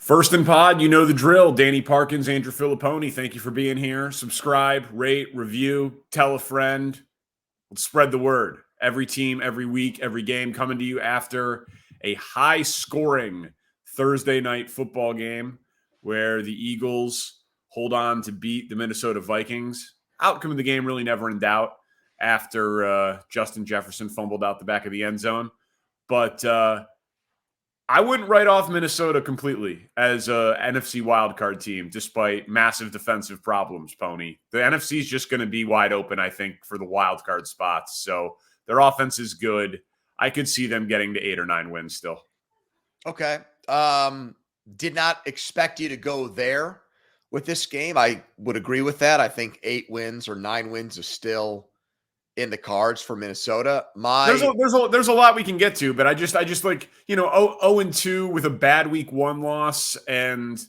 First in pod, you know the drill. Danny Parkins, Andrew Fillipponi, thank you for being here. Subscribe, rate, review, tell a friend. Let's spread the word. Every team, every week, every game coming to you after a high-scoring Thursday night football game where the Eagles hold on to beat the Minnesota Vikings. Outcome of the game really never in doubt after Justin Jefferson fumbled out the back of the end zone. But I wouldn't write off Minnesota completely as a NFC wildcard team, despite massive defensive problems, Poni. The NFC is just going to be wide open, I think, for the wildcard spots. So their offense is good. I could see them getting to 8 or 9 wins still. Okay. Did not expect you to go there with this game. I would agree with that. I think 8 wins or 9 wins is still in the cards for Minnesota. There's a lot we can get to, but I just like, 0-2 with a bad week 1 loss and,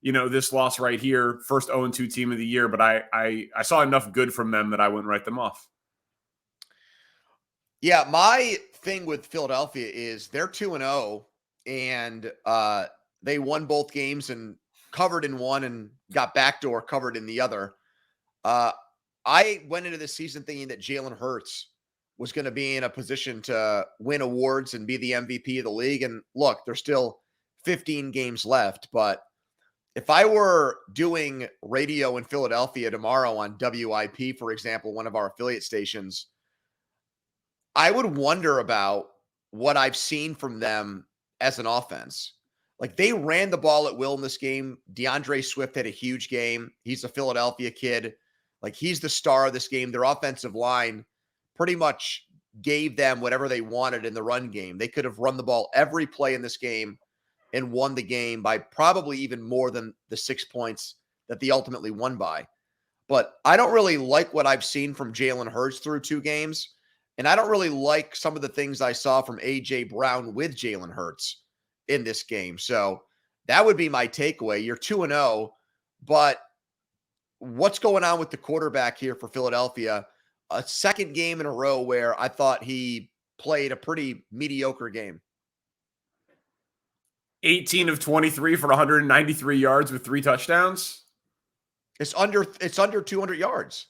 this loss right here, first 0-2 team of the year, but I saw enough good from them that I wouldn't write them off. Yeah, my thing with Philadelphia is they're 2-0 and they won both games and covered in one and got backdoor covered in the other. I went into this season thinking that Jalen Hurts was going to be in a position to win awards and be the MVP of the league. And look, there's still 15 games left. But if I were doing radio in Philadelphia tomorrow on WIP, for example, one of our affiliate stations, I would wonder about what I've seen from them as an offense. Like, they ran the ball at will in this game. DeAndre Swift had a huge game. He's a Philadelphia kid. Like, he's the star of this game. Their offensive line pretty much gave them whatever they wanted in the run game. They could have run the ball every play in this game and won the game by probably even more than the 6 points that they ultimately won by. But I don't really like what I've seen from Jalen Hurts through 2 games. And I don't really like some of the things I saw from A.J. Brown with Jalen Hurts in this game. So that would be my takeaway. You're 2-0, but what's going on with the quarterback here for Philadelphia? A second game in a row where I thought he played a pretty mediocre game. 18 of 23 for 193 yards with 3 touchdowns. It's under 200 yards.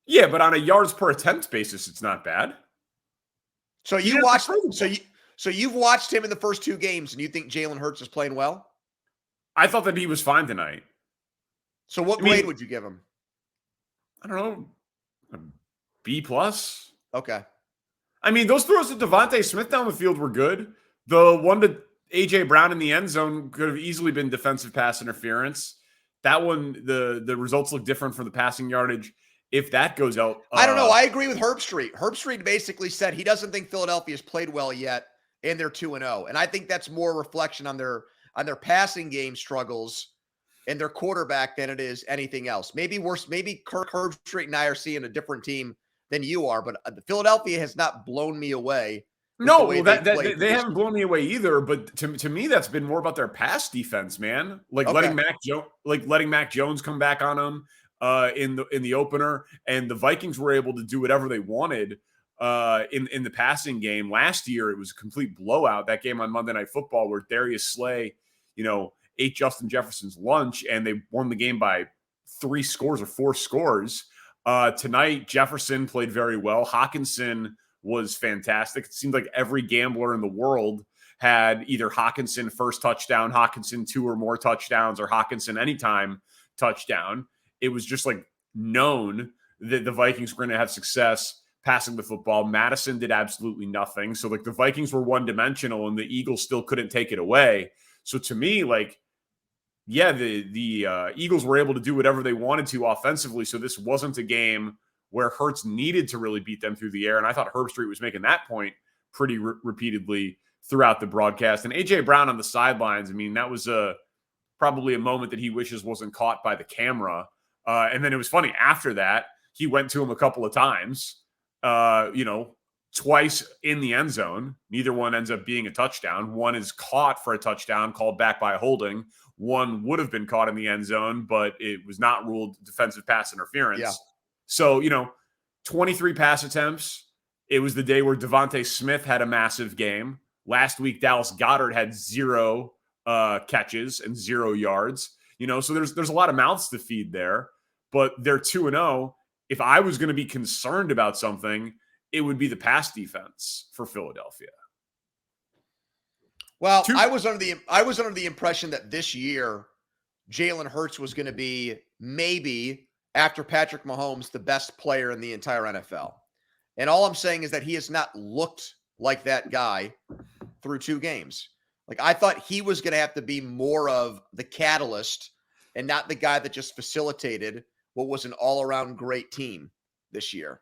Yeah, but on a yards per attempt basis, it's not bad. So you've watched him in the first 2 games, and you think Jalen Hurts is playing well? I thought that he was fine tonight. So what grade would you give him? I don't know. A B+. Okay. I mean, those throws to Devontae Smith down the field were good. The one to A.J. Brown in the end zone could have easily been defensive pass interference. That one, the results look different for the passing yardage. If that goes out. I don't know. I agree with Herbstreit. Herbstreit basically said he doesn't think Philadelphia's played well yet, and they're 2-0. And I think that's more a reflection on their passing game struggles and their quarterback than it is anything else. Maybe worse. Maybe Kirk Herbstreit and I are seeing a different team than you are, but Philadelphia has not blown me away. No, well, they haven't blown me away either. But to me, that's been more about their pass defense, man. Like letting Mac Jones come back on them in the opener, and the Vikings were able to do whatever they wanted in the passing game. Last year, it was a complete blowout. That game on Monday Night Football where Darius Slay, ate Justin Jefferson's lunch, and they won the game by 3 scores or 4 scores. Tonight, Jefferson played very well. Hockenson was fantastic. It seemed like every gambler in the world had either Hockenson first touchdown, Hockenson 2 or more touchdowns, or Hockenson anytime touchdown. It was just like known that the Vikings were going to have success passing the football. Madison did absolutely nothing. So like the Vikings were one-dimensional and the Eagles still couldn't take it away. So to me, like, yeah, the Eagles were able to do whatever they wanted to offensively. So this wasn't a game where Hurts needed to really beat them through the air. And I thought Herbstreit was making that point pretty repeatedly throughout the broadcast. And A.J. Brown on the sidelines, I mean, that was probably a moment that he wishes wasn't caught by the camera. And then it was funny after that, he went to him a couple of times, twice in the end zone. Neither one ends up being a touchdown. One is caught for a touchdown, called back by holding. One would have been caught in the end zone, but it was not ruled defensive pass interference. Yeah. So, 23 pass attempts. It was the day where Devontae Smith had a massive game. Last week, Dallas Goedert had 0 catches and 0 yards. So there's a lot of mouths to feed there, but they're 2-0. If I was going to be concerned about something, it would be the pass defense for Philadelphia. Well, I was under the impression that this year Jalen Hurts was going to be maybe, after Patrick Mahomes, the best player in the entire NFL. And all I'm saying is that he has not looked like that guy through 2 games. Like, I thought he was going to have to be more of the catalyst and not the guy that just facilitated what was an all-around great team this year.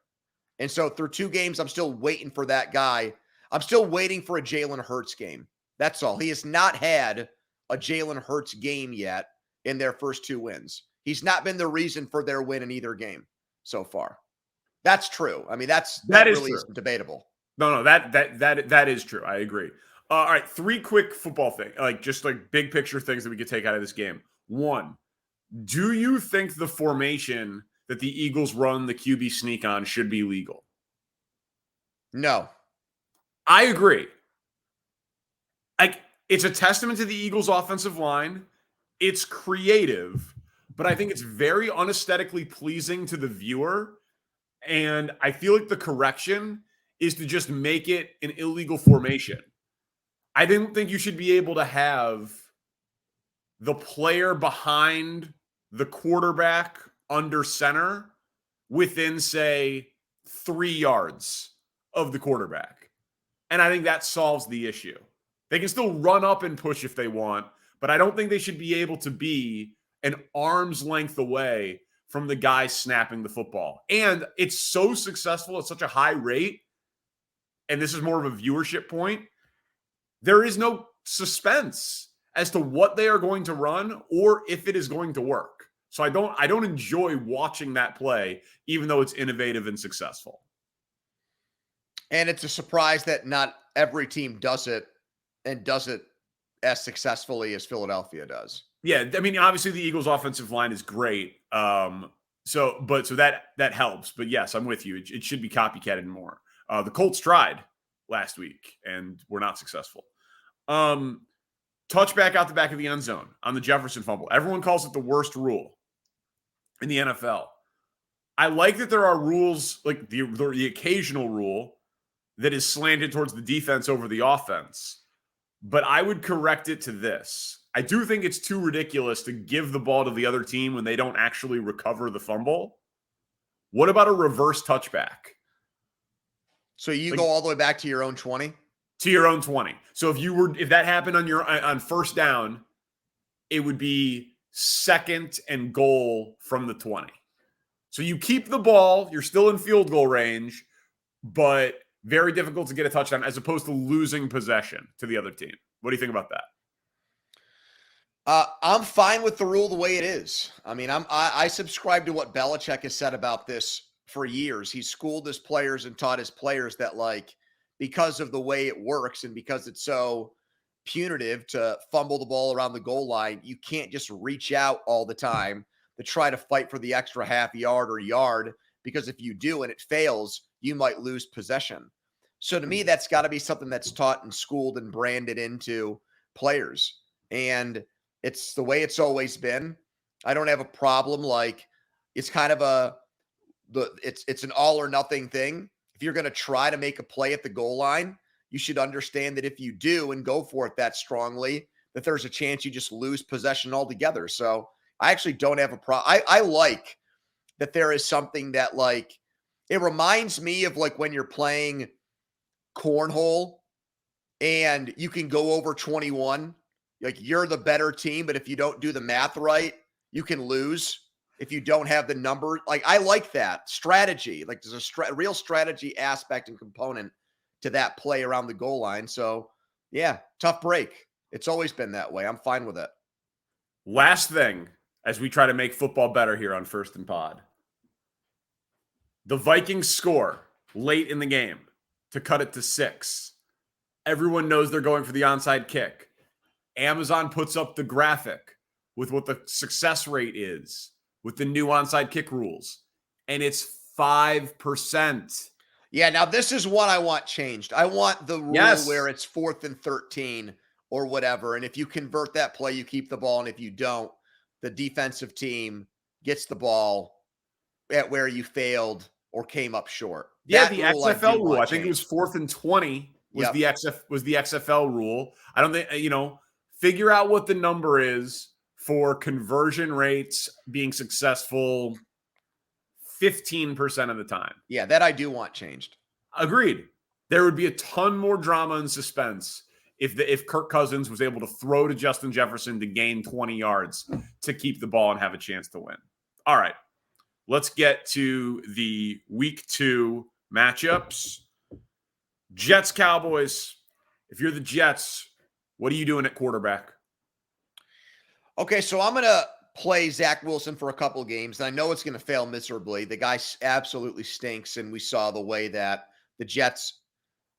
And so through 2 games, I'm still waiting for that guy. I'm still waiting for a Jalen Hurts game. That's all. He has not had a Jalen Hurts game yet in their first 2 wins. He's not been the reason for their win in either game so far. That's true. I mean, that really is debatable. No, that is true. I agree. All right, 3 quick football things, just big picture things that we could take out of this game. 1, do you think the formation that the Eagles run the QB sneak on should be legal? No. I agree. It's a testament to the Eagles' offensive line. It's creative, but I think it's very unaesthetically pleasing to the viewer. And I feel like the correction is to just make it an illegal formation. I didn't think you should be able to have the player behind the quarterback under center within, say, 3 yards of the quarterback. And I think that solves the issue. They can still run up and push if they want, but I don't think they should be able to be an arm's length away from the guy snapping the football. And it's so successful at such a high rate, and this is more of a viewership point, there is no suspense as to what they are going to run or if it is going to work. So I don't enjoy watching that play, even though it's innovative and successful. And it's a surprise that not every team does it and does it as successfully as Philadelphia does. Yeah, I mean, obviously the Eagles' offensive line is great. So that helps. But yes, I'm with you. It should be copycatted more. The Colts tried last week and were not successful. Touchback out the back of the end zone on the Jefferson fumble. Everyone calls it the worst rule in the NFL. I like that there are rules, like the occasional rule that is slanted towards the defense over the offense. But I would correct it to this. I do think it's too ridiculous to give the ball to the other team when they don't actually recover the fumble. What about a reverse touchback? So you go all the way back to your own 20? To your own 20. So if that happened on first down, it would be 2nd and goal from the 20. So you keep the ball, you're still in field goal range, but very difficult to get a touchdown as opposed to losing possession to the other team. What do you think about that? I'm fine with the rule the way it is. I mean, I subscribe to what Belichick has said about this for years. He's schooled his players and taught his players that, because of the way it works and because it's so punitive to fumble the ball around the goal line, you can't just reach out all the time to try to fight for the extra half yard or yard, because if you do and it fails, you might lose possession. So to me, that's got to be something that's taught and schooled and branded into players. And it's the way it's always been. I don't have a problem. It's kind of it's an all or nothing thing. If you're going to try to make a play at the goal line, you should understand that if you do and go for it that strongly, that there's a chance you just lose possession altogether. So I actually don't have a problem. I like that there is something that it reminds me of when you're playing cornhole and you can go over 21. You're the better team, but if you don't do the math right, you can lose if you don't have the number. I like that strategy. There's a real strategy aspect and component to that play around the goal line. So yeah, tough break. It's always been that way. I'm fine with it. Last thing, as we try to make football better here on First and Pod. The Vikings score late in the game to cut it to 6. Everyone knows they're going for the onside kick. Amazon puts up the graphic with what the success rate is with the new onside kick rules, and it's 5%. Yeah, now this is what I want changed. I want the rule where it's 4th and 13 or whatever. And if you convert that play, you keep the ball. And if you don't, the defensive team gets the ball at where you failed or came up short. Yeah, That the rule XFL rule. I think it was changed. 4th and 20 was the XFL rule. I don't think, figure out what the number is for conversion rates being successful 15% of the time. Yeah, that I do want changed. Agreed. There would be a ton more drama and suspense if Kirk Cousins was able to throw to Justin Jefferson to gain 20 yards to keep the ball and have a chance to win. All right. Let's get to the week 2 matchups. Jets, Cowboys. If you're the Jets, what are you doing at quarterback? Okay, so I'm going to play Zach Wilson for a couple of games. And I know it's going to fail miserably. The guy absolutely stinks. And we saw the way that the Jets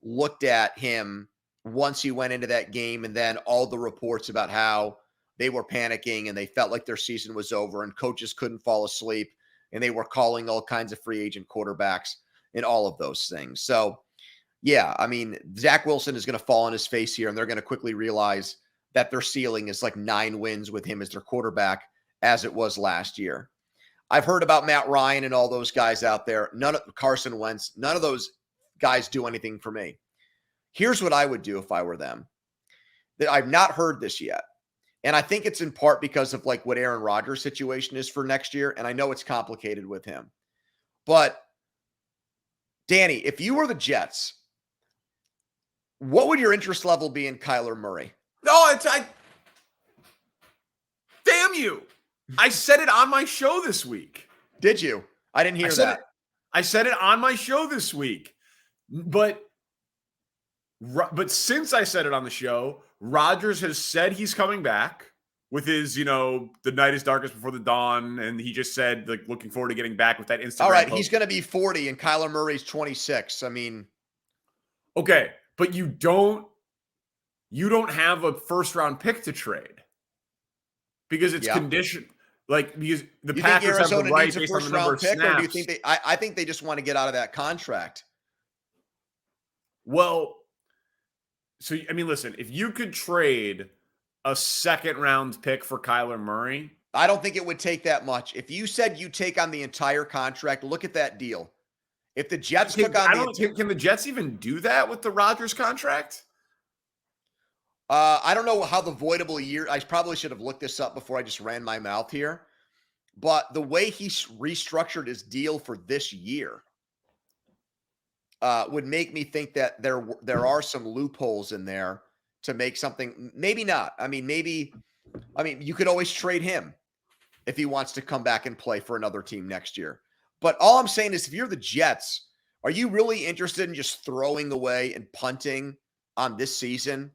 looked at him once he went into that game. And then all the reports about how they were panicking and they felt like their season was over and coaches couldn't fall asleep. And they were calling all kinds of free agent quarterbacks and all of those things. So, yeah, I mean, Zach Wilson is going to fall on his face here, and they're going to quickly realize that their ceiling is like 9 wins with him as their quarterback, as it was last year. I've heard about Matt Ryan and all those guys out there. Carson Wentz, none of those guys do anything for me. Here's what I would do if I were them. I've not heard this yet. And I think it's in part because of like what Aaron Rodgers' situation is for next year. And I know it's complicated with him. But Danny, if you were the Jets, what would your interest level be in Kyler Murray? No, damn you. I said it on my show this week. Did you? I didn't hear that. I said it on my show this week. But since I said it on the show, Rodgers has said he's coming back with his, the night is darkest before the dawn. And he just said, like, looking forward to getting back with that Instagram. All right, post. He's going to be 40 and Kyler Murray's 26. I mean. Okay, but you don't have a first-round pick to trade because it's conditioned. Like, because the Packers have the right based on the number of snaps. Or do you think I think they just want to get out of that contract. Well, so, I mean, listen, if you could trade a second-round pick for Kyler Murray. I don't think it would take that much. If you said you take on the entire contract, look at that deal. If the Jets took on can the Jets even do that with the Rodgers contract? I don't know how the voidable year. I probably should have looked this up before I just ran my mouth here. But the way he restructured his deal for this year would make me think that there are some loopholes in there to make something. Maybe not. I mean, you could always trade him if he wants to come back and play for another team next year. But all I'm saying is, if you're the Jets, are you really interested in just throwing away and punting on this season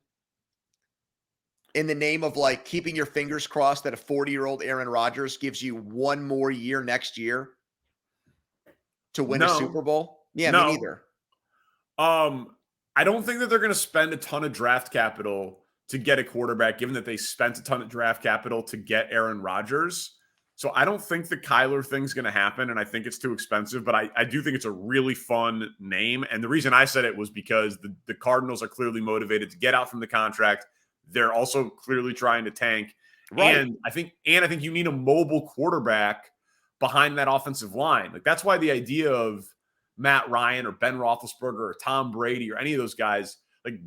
in the name of like keeping your fingers crossed that a 40-year-old Aaron Rodgers gives you one more year next year to win a Super Bowl? Yeah, me neither. I don't think that they're going to spend a ton of draft capital to get a quarterback, given that they spent a ton of draft capital to get Aaron Rodgers. So I don't think the Kyler thing's going to happen, and I think it's too expensive, but I do think it's a really fun name. And the reason I said it was because the Cardinals are clearly motivated to get out from the contract. They're also clearly trying to tank. Right. And I think you need a mobile quarterback behind that offensive line. Like, that's why the idea of Matt Ryan or Ben Roethlisberger or Tom Brady or any of those guys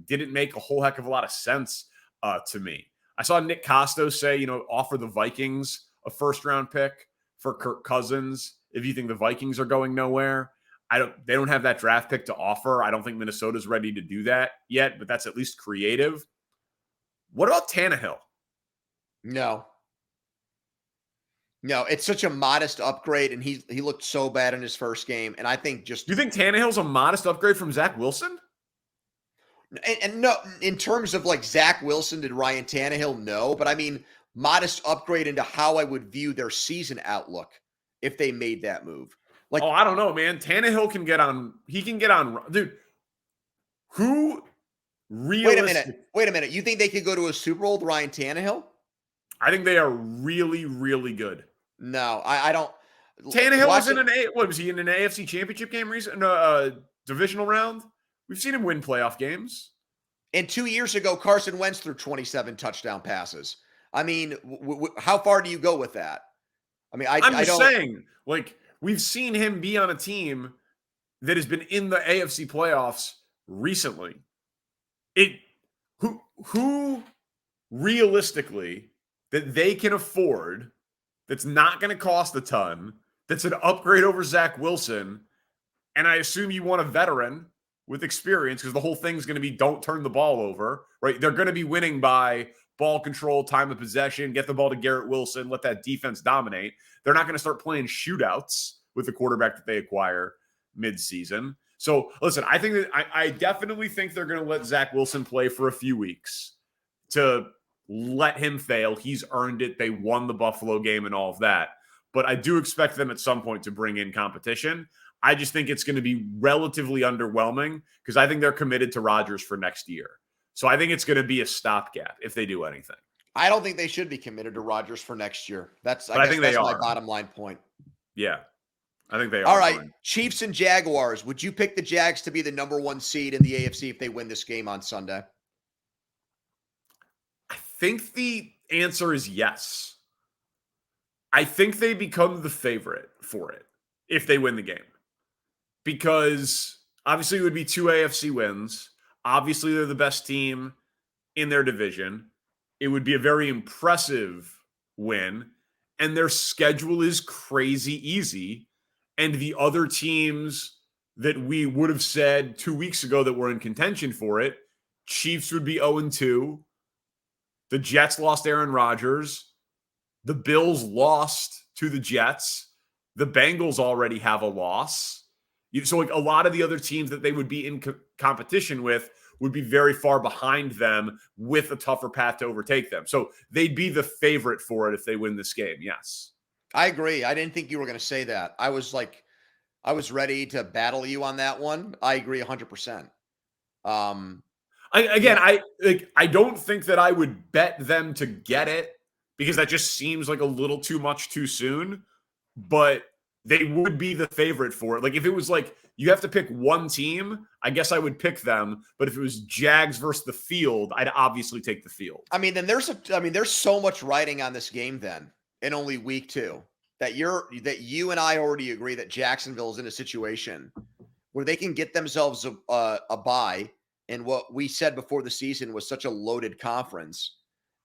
didn't make a whole heck of a lot of sense to me. I saw Nick Costos say, offer the Vikings a first-round pick for Kirk Cousins if you think the Vikings are going nowhere. They don't have that draft pick to offer. I don't think Minnesota's ready to do that yet, but that's at least creative. What about Tannehill? No, it's such a modest upgrade, and he looked so bad in his first game. And I think Do you think Tannehill's a modest upgrade from Zach Wilson? And no, in terms of like Zach Wilson to Ryan Tannehill, no. But I mean, modest upgrade into how I would view their season outlook if they made that move. Like, I don't know, man. Tannehill can get on. He can get on. Dude, who realistic? Wait a minute. You think they could go to a Super Bowl with Ryan Tannehill? I think they are really, really good. No, I don't. Tannehill was was he in an AFC Championship game recently? Divisional round? We've seen him win playoff games. And 2 years ago, Carson Wentz threw 27 touchdown passes. I mean, how far do you go with that? I mean, I'm I just don't. saying, like, we've seen him be on a team that has been in the AFC playoffs recently. Who realistically that they can afford, that's not going to cost a ton, that's an upgrade over Zach Wilson, and I assume you want a veteran with experience because the whole thing's going to be don't turn the ball over, right? They're going to be winning by ball control, time of possession, get the ball to Garrett Wilson, let that defense dominate. They're not going to start playing shootouts with the quarterback that they acquire mid-season. So listen, I think that I definitely think they're going to let Zach Wilson play for a few weeks to let him fail. He's earned it. They won the Buffalo game and all of that. But I do expect them at some point to bring in competition. I just think it's going to be relatively underwhelming because I think they're committed to Rodgers for next year. So I think it's going to be a stopgap if they do anything. I don't think they should be committed to Rodgers for next year. I think that's my bottom line point. Yeah, I think they are. All right, Chiefs and Jaguars. Would you pick the Jags to be the number 1 seed in the AFC if they win this game on Sunday? I think the answer is yes. I think they become the favorite for it if they win the game. Because obviously it would be 2 AFC wins. Obviously they're the best team in their division. It would be a very impressive win. And their schedule is crazy easy. And the other teams that we would have said 2 weeks ago that were in contention for it, Chiefs would be 0-2. The Jets lost Aaron Rodgers. The Bills lost to the Jets. The Bengals already have a loss. So like a lot of the other teams that they would be in competition with would be very far behind them with a tougher path to overtake them. So they'd be the favorite for it if they win this game. Yes. I agree. I didn't think you were going to say that. I was ready to battle you on that one. I agree 100%. I don't think that I would bet them to get it because that just seems like a little too much too soon, but they would be the favorite for it. Like if it was like you have to pick one team, I guess I would pick them. But if it was Jags versus the field, I'd obviously take the field. I mean, then there's so much riding on this game then in only week 2 that you and I already agree that Jacksonville is in a situation where they can get themselves a bye in what we said before the season was such a loaded conference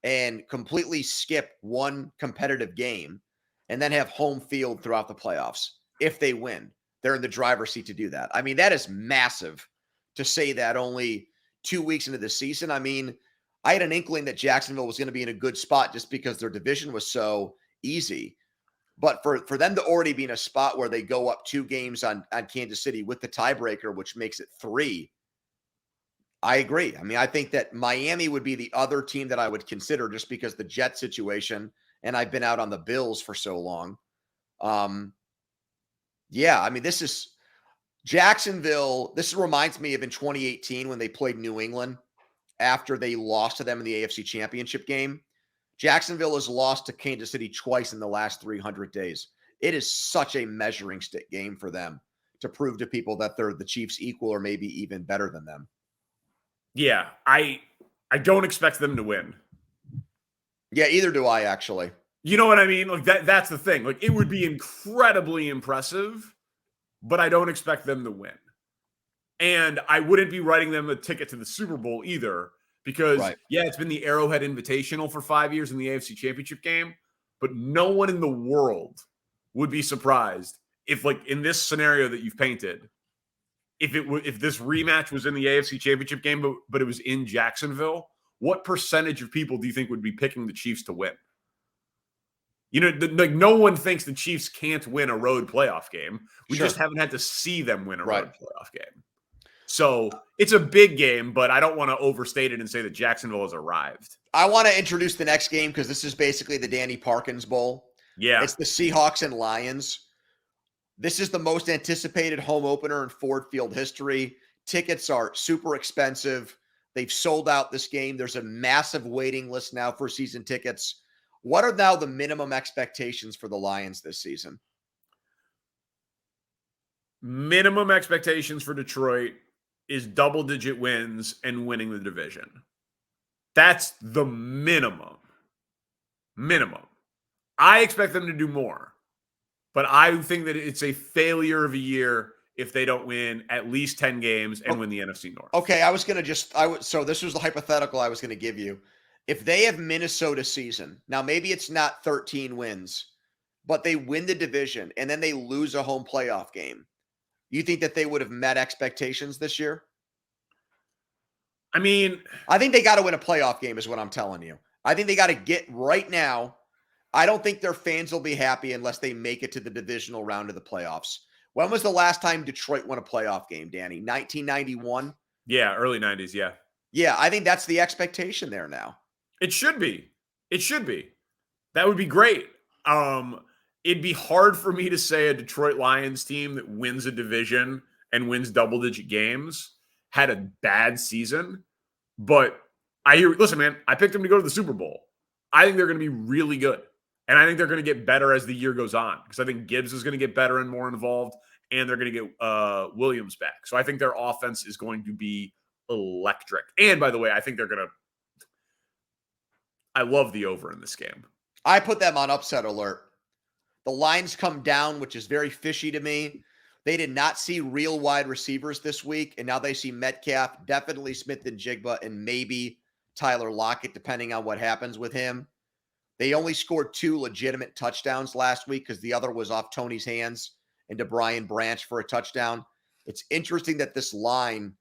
and completely skip one competitive game and then have home field throughout the playoffs. If they win, they're in the driver's seat to do that. I mean, that is massive to say that only 2 weeks into the season. I mean, I had an inkling that Jacksonville was going to be in a good spot just because their division was so easy. But for them to already be in a spot where they go up 2 games on Kansas City with the tiebreaker, which makes it 3, I agree. I mean, I think that Miami would be the other team that I would consider just because the Jet situation, and I've been out on the Bills for so long. Yeah, I mean, this is Jacksonville. This reminds me of in 2018 when they played New England after they lost to them in the AFC Championship game. Jacksonville has lost to Kansas City twice in the last 300 days. It is such a measuring stick game for them to prove to people that they're the Chiefs equal or maybe even better than them. Yeah, I don't expect them to win. Yeah, either do I, actually. You know what I mean? Like that's the thing. Like it would be incredibly impressive, but I don't expect them to win. And I wouldn't be writing them a ticket to the Super Bowl either because yeah, it's been the Arrowhead Invitational for 5 years in the AFC Championship game, but no one in the world would be surprised if like in this scenario that you've painted, if this rematch was in the AFC Championship game, but it was in Jacksonville, what percentage of people do you think would be picking the Chiefs to win? You know, like no one thinks the Chiefs can't win a road playoff game. We just haven't had to see them win a road playoff game. So it's a big game, but I don't want to overstate it and say that Jacksonville has arrived. I want to introduce the next game because this is basically the Danny Parkins Bowl. Yeah. It's the Seahawks and Lions. This is the most anticipated home opener in Ford Field history. Tickets are super expensive. They've sold out this game. There's a massive waiting list now for season tickets. What are now the minimum expectations for the Lions this season? Minimum expectations for Detroit is double-digit wins and winning the division. That's the minimum. Minimum. I expect them to do more, but I think that it's a failure of a year if they don't win at least 10 games and win the NFC North. Okay, so this was the hypothetical I was going to give you. If they have Minnesota season, now maybe it's not 13 wins, but they win the division and then they lose a home playoff game, you think that they would have met expectations this year? I mean, I think they got to win a playoff game is what I'm telling you. I think they got to get right now. I don't think their fans will be happy unless they make it to the divisional round of the playoffs. When was the last time Detroit won a playoff game, Danny? 1991? Yeah, early 90s, yeah. Yeah, I think that's the expectation there now. It should be. It should be. That would be great. It'd be hard for me to say a Detroit Lions team that wins a division and wins double-digit games had a bad season, but listen, man, I picked them to go to the Super Bowl. I think they're going to be really good. And I think they're going to get better as the year goes on because I think Gibbs is going to get better and more involved, and they're going to get Williams back. So I think their offense is going to be electric. And by the way, I think they're going to – I love the over in this game. I put them on upset alert. The lines come down, which is very fishy to me. They did not see real wide receivers this week, and now they see Metcalf, definitely Smith and Jigba, and maybe Tyler Lockett, depending on what happens with him. They only scored 2 legitimate touchdowns last week because the other was off Tony's hands into Brian Branch for a touchdown. It's interesting that this line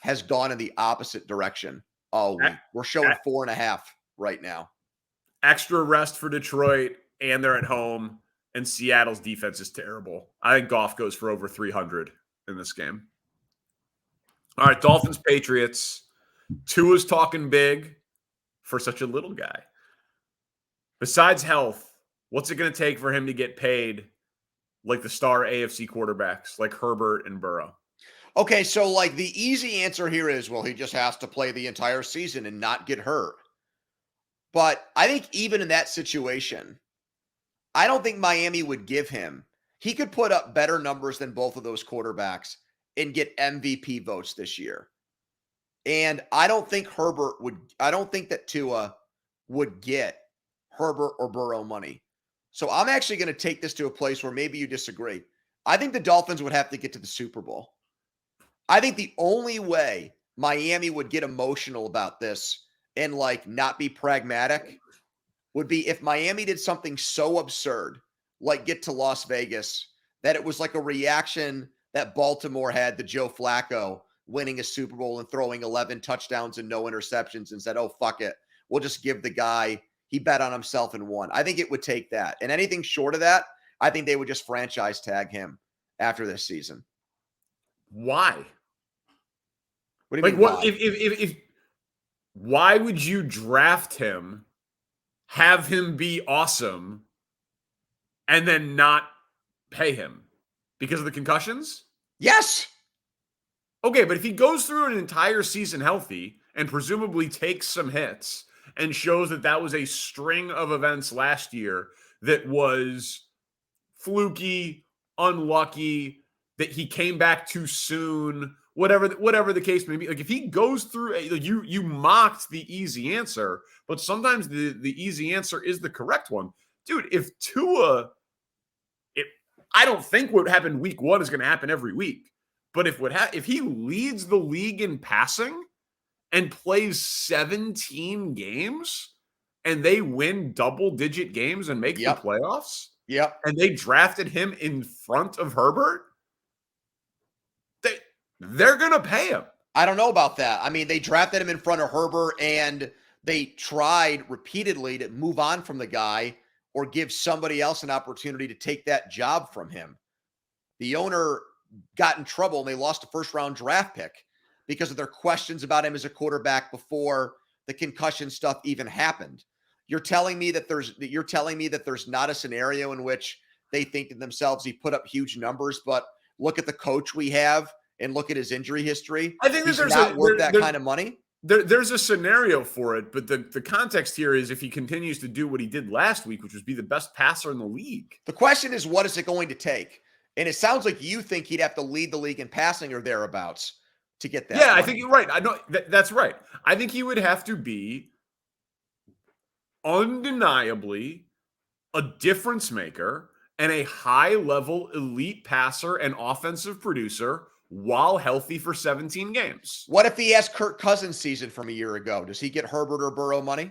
has gone in the opposite direction all week. We're showing 4.5 right now. Extra rest for Detroit, and they're at home, and Seattle's defense is terrible. I think Goff goes for over 300 in this game. All right, Dolphins, Patriots. Tua's talking big for such a little guy. Besides health, what's it going to take for him to get paid like the star AFC quarterbacks like Herbert and Burrow? Okay, so like the easy answer here is, well, he just has to play the entire season and not get hurt. But I think even in that situation, I don't think Miami would give him. He could put up better numbers than both of those quarterbacks and get MVP votes this year. And I don't think that Tua would get Herbert or Burrow money. So I'm actually going to take this to a place where maybe you disagree. I think the Dolphins would have to get to the Super Bowl. I think the only way Miami would get emotional about this and like not be pragmatic would be if Miami did something so absurd, like get to Las Vegas, that it was like a reaction that Baltimore had to Joe Flacco winning a Super Bowl and throwing 11 touchdowns and no interceptions and said, oh, fuck it. We'll just give the guy, he bet on himself and won. I think it would take that. And anything short of that, I think they would just franchise tag him after this season. Why? What do you mean? What if why would you draft him, have him be awesome, and then not pay him? Because of the concussions? Yes. Okay, but if he goes through an entire season healthy and presumably takes some hits and shows that that was a string of events last year that was fluky, unlucky, that he came back too soon, whatever the case may be. Like if he goes through, you mocked the easy answer, but sometimes the easy answer is the correct one. Dude, if Tua, I don't think what happened week 1 is going to happen every week. But if he leads the league in passing and plays 17 games and they win double-digit games and make the playoffs, and they drafted him in front of Herbert, they're going to pay him. I don't know about that. I mean, they drafted him in front of Herbert and they tried repeatedly to move on from the guy or give somebody else an opportunity to take that job from him. The owner got in trouble and they lost a first-round draft pick because of their questions about him as a quarterback before the concussion stuff even happened. You're telling me that there's not a scenario in which they think to themselves, he put up huge numbers, but look at the coach we have and look at his injury history. I think he's not worth that kind of money. There's a scenario for it, but the context here is if he continues to do what he did last week, which was be the best passer in the league. The question is, what is it going to take? And it sounds like you think he'd have to lead the league in passing or thereabouts to get that. Yeah, money. I think you're right. I know that's right. I think he would have to be undeniably a difference maker and a high-level elite passer and offensive producer while healthy for 17 games. What if he has Kirk Cousins' season from a year ago? Does he get Herbert or Burrow money?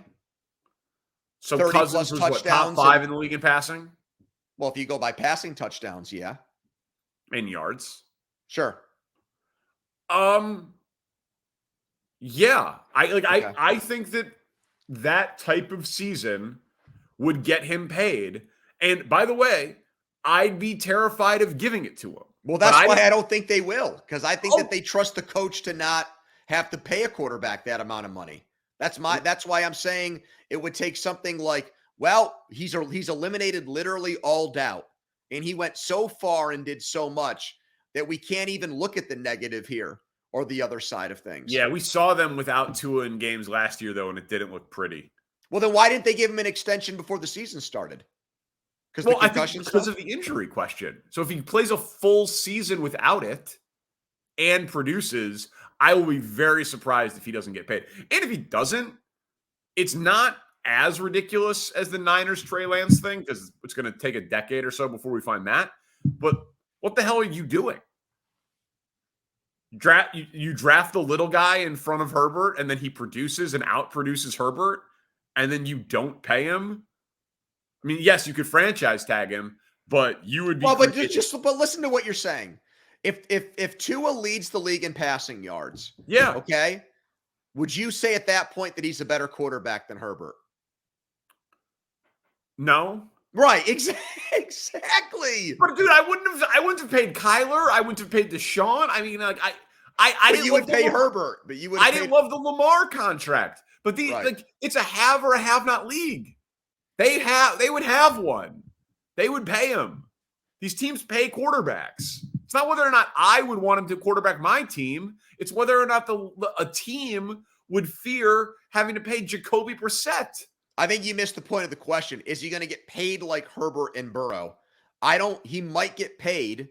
So 30 Cousins plus was what, top touchdowns 5 in the league in passing? Well, if you go by passing touchdowns, yeah. In yards. Sure. Yeah. Okay. I think that type of season would get him paid. And by the way, I'd be terrified of giving it to him. Well, that's why I don't think they will, because I think that they trust the coach to not have to pay a quarterback that amount of money. That's why I'm saying it would take something like, well, he's eliminated literally all doubt. And he went so far and did so much that we can't even look at the negative here or the other side of things. Yeah, we saw them without Tua in games last year, though, and it didn't look pretty. Well, then why didn't they give him an extension before the season started? I think because of the injury question. So if he plays a full season without it and produces, I will be very surprised if he doesn't get paid. And if he doesn't, it's not as ridiculous as the Niners Trey Lance thing, because it's going to take a decade or so before we find that. But what the hell are you doing? You draft the little guy in front of Herbert, and then he produces and outproduces Herbert, and then you don't pay him. I mean, yes, you could franchise tag him, but you would be. Well, but but listen to what you're saying. If Tua leads the league in passing yards, yeah, okay, would you say at that point that he's a better quarterback than Herbert? No. Right, exactly. But dude, I wouldn't have paid Kyler. I wouldn't have paid Deshaun. I mean, like I didn't. You would pay Herbert, but you would. I didn't love the Lamar contract, but like it's a have or a have not league. They would have one. They would pay him. These teams pay quarterbacks. It's not whether or not I would want him to quarterback my team. It's whether or not a team would fear having to pay Jacoby Brissett. I think you missed the point of the question. Is he going to get paid like Herbert and Burrow? He might get paid,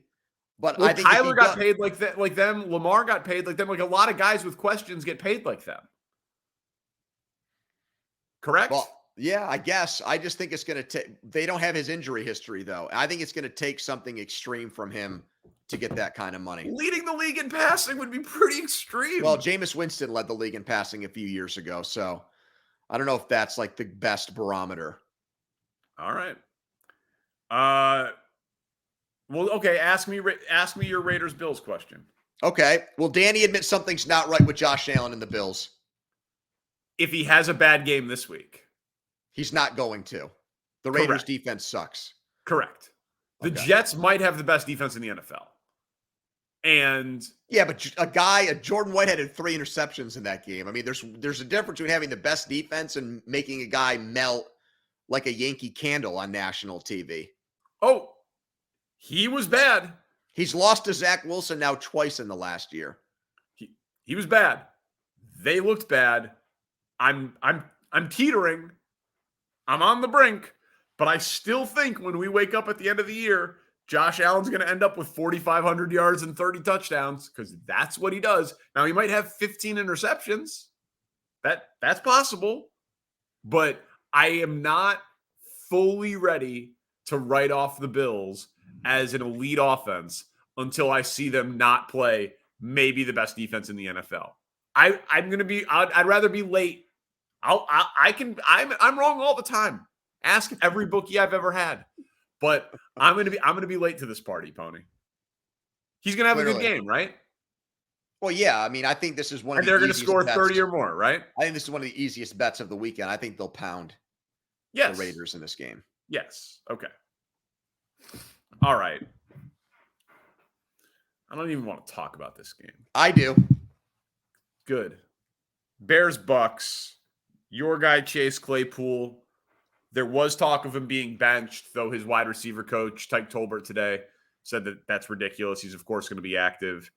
but I think Kyler got paid like them. Lamar got paid like them. Like a lot of guys with questions get paid like them. Correct? Well, yeah, I guess. I just think it's going to take. They don't have his injury history, though. I think it's going to take something extreme from him to get that kind of money. Leading the league in passing would be pretty extreme. Well, Jameis Winston led the league in passing a few years ago, so I don't know if that's like the best barometer. All right. Well, okay. Ask me your Raiders Bills question. Okay. Well, Danny admits something's not right with Josh Allen and the Bills. If he has a bad game this week. He's not going to. The Raiders defense sucks. Correct. The Jets might have the best defense in the NFL. And yeah, but Jordan Whitehead had 3 interceptions in that game. I mean, there's a difference between having the best defense and making a guy melt like a Yankee candle on national TV. Oh, he was bad. He's lost to Zach Wilson now twice in the last year. He was bad. They looked bad. I'm teetering. I'm on the brink, but I still think when we wake up at the end of the year, Josh Allen's going to end up with 4,500 yards and 30 touchdowns because that's what he does. Now, he might have 15 interceptions. That's possible, but I am not fully ready to write off the Bills as an elite offense until I see them not play maybe the best defense in the NFL. I'd rather be late. I'm wrong all the time. Ask every bookie I've ever had. But I'm gonna be late to this party, Pony. He's gonna have a good game, right? Well, yeah. I mean, I think this is one of the they're gonna score 30 or more, right? I think this is one of the easiest bets of the weekend. I think they'll pound the Raiders in this game. Yes. Okay. All right. I don't even want to talk about this game. I do. Good. Bears Bucks. Your guy Chase Claypool. There was talk of him being benched, though his wide receiver coach, Tyke Tolbert, today said that that's ridiculous. He's, of course, going to be active.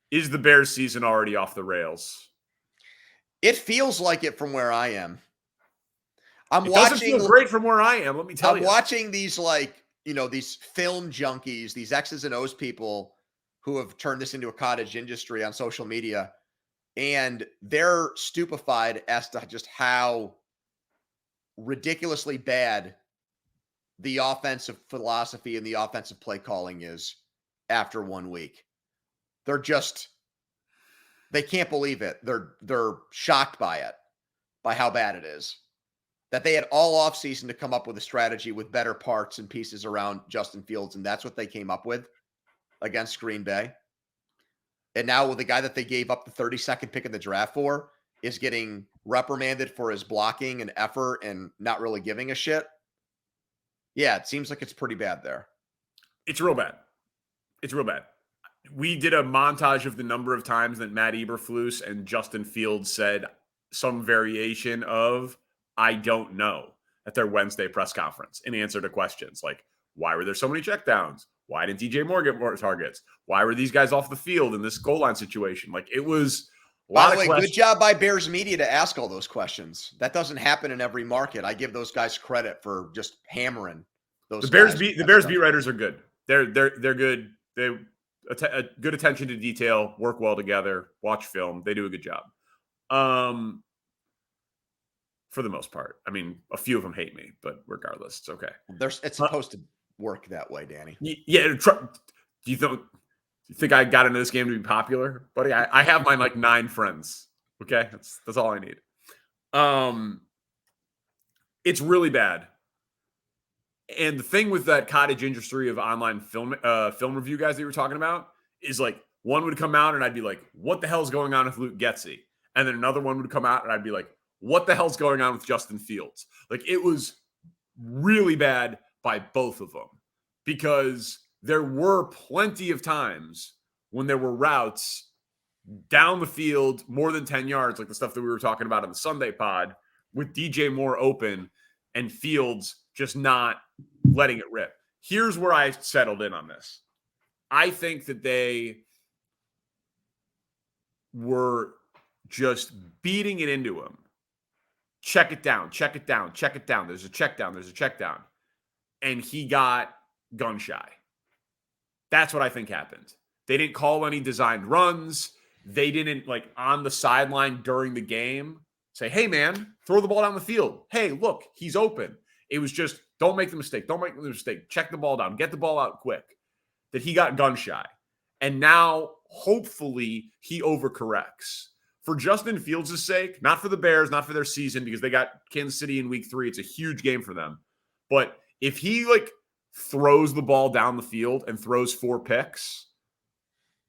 Is the Bears season already off the rails? It feels like it from where I am. It doesn't feel great from where I am, let me tell you. I'm watching these, these film junkies, these X's and O's people who have turned this into a cottage industry on social media, and they're stupefied as to just how ridiculously bad the offensive philosophy and the offensive play calling is after 1 week. They can't believe it. They're shocked by it, by how bad it is. That they had all offseason to come up with a strategy with better parts and pieces around Justin Fields, and that's what they came up with against Green Bay. And now with the guy that they gave up the 32nd pick in the draft for is getting reprimanded for his blocking and effort and not really giving a shit. Yeah, it seems like it's pretty bad there. It's real bad. It's real bad. We did a montage of the number of times that Matt Eberflus and Justin Fields said some variation of, I don't know, at their Wednesday press conference in answer to questions like, why were there so many checkdowns? Why didn't DJ Moore get more targets? Why were these guys off the field in this goal line situation? Like, it was a lot of questions. By the way, good job by Bears media to ask all those questions. That doesn't happen in every market. I give those guys credit for just hammering those. The Bears beat writers are good. They're good. They a good attention to detail, work well together, watch film. They do a good job. For the most part. I mean, a few of them hate me, but regardless, it's okay. It's supposed to work that way, Danny. Yeah. Do you think I got into this game to be popular, buddy? I have my 9 friends. Okay, that's all I need. It's really bad. And the thing with that cottage industry of online film review guys that you were talking about is one would come out and I'd be like, what the hell's going on with Luke Getsy? And then another one would come out and I'd be like, what the hell's going on with Justin Fields? It was really bad by both of them, because there were plenty of times when there were routes down the field more than 10 yards, like the stuff that we were talking about on the Sunday pod, with DJ Moore open and Fields just not letting it rip. Here's where I settled in on this. I think that they were just beating it into him. Check it down, check it down, check it down. There's a check down, there's a check down. And he got gun shy. That's what I think happened. They didn't call any designed runs. They didn't, on the sideline during the game, say, hey, man, throw the ball down the field. Hey, look, he's open. It was just, don't make the mistake. Don't make the mistake. Check the ball down. Get the ball out quick. That he got gun shy. And now, hopefully, he overcorrects. For Justin Fields' sake, not for the Bears, not for their season, because they got Kansas City in week 3. It's a huge game for them. But if he, throws the ball down the field and throws 4 picks,